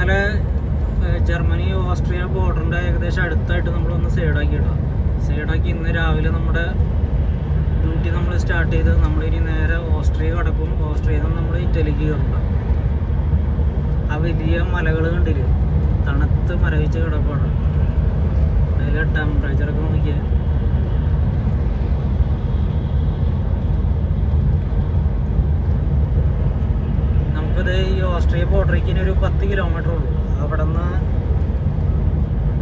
ഇന്നലെ Germany Austria ബോർഡറിൻ്റെ ഏകദേശം അടുത്തായിട്ട് നമ്മളൊന്ന് സൈഡാക്കി ഇന്ന് രാവിലെ നമ്മുടെ ഡ്യൂട്ടി നമ്മൾ സ്റ്റാർട്ട് ചെയ്ത് നമ്മളിനി നേരെ ഓസ്ട്രിയ കടക്കും. ഓസ്ട്രിയയിൽ നിന്ന് നമ്മൾ ഇറ്റലിക്ക് കയറും. ആ വലിയ മലകൾ കണ്ടില്ലേ, തണുത്ത് മരവിച്ച് കിടപ്പാണ്. അതിലെ ടെമ്പറേച്ചറൊക്കെ നോക്കിയാൽ നമുക്കിത് ഈ ഓസ്ട്രിയ ബോർഡറിലേക്ക് ഇനി ഒരു 10 കിലോമീറ്റർ ഉള്ളൂ. അവിടെ നിന്ന്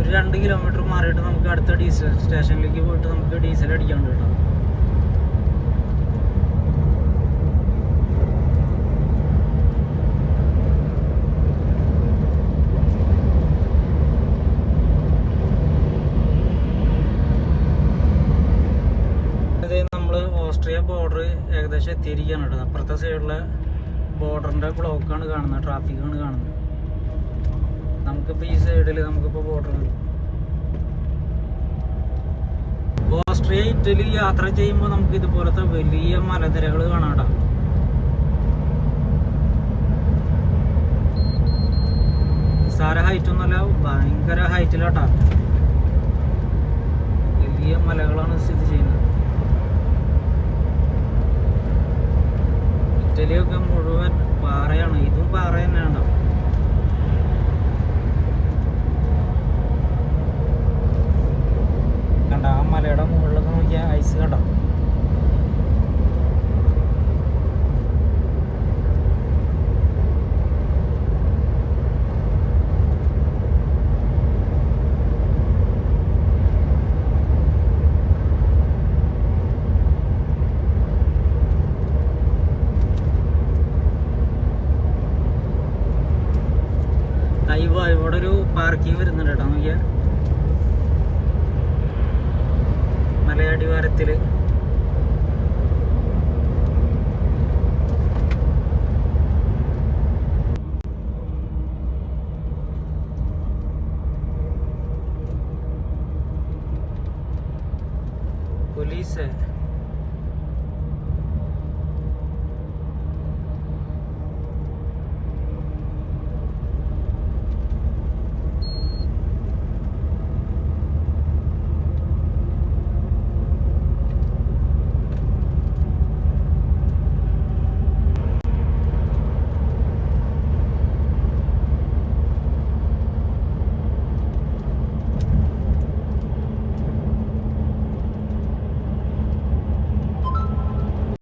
ഒരു 2 കിലോമീറ്റർ മാറിയിട്ട് നമുക്ക് അടുത്ത ഡീസൽ സ്റ്റേഷനിലേക്ക് പോയിട്ട് നമുക്ക് ഡീസൽ അടിക്കാണ്ട് കേട്ടോ. നമ്മൾ ഓസ്ട്രിയ ബോർഡർ ഏകദേശം എത്തിയിരിക്കുകയാണ് കേട്ടോ. അപ്പുറത്തെ സൈഡിലെ ബോർഡറിൻ്റെ ബ്ലോക്കാണ് കാണുന്നത്, ട്രാഫിക്കാണ് കാണുന്നത്. നമുക്കിപ്പോൾ ഈ സൈഡിൽ നമുക്കിപ്പോൾ ബോർഡർ കിട്ടും. ഓസ്ട്രിയ ഇറ്റലി യാത്ര ചെയ്യുമ്പോൾ നമുക്ക് ഇതുപോലത്തെ വലിയ മലനിരകൾ കാണാം. നിസ്സാര ഹൈറ്റൊന്നുമല്ല, ഭയങ്കര ഹൈറ്റിലാട്ടാ. വലിയ മലകളാണ് സ്ഥിതി ചെയ്യുന്നത്. ഇറ്റലിയൊക്കെ മുഴുവൻ പാറയാണ്, ഇതും പാറ തന്നെയാണ്. കണ്ട ആ മലയുടെ മുകളിലൊക്കെ നോക്കിയാൽ ഐസ് കണ്ടോ. ഇവിടെ ഒരു പാർക്കിംഗ് വരുന്നുണ്ട് കേട്ടോ. നോക്കിയാ മലയടിവാരത്തില് പോലീസ്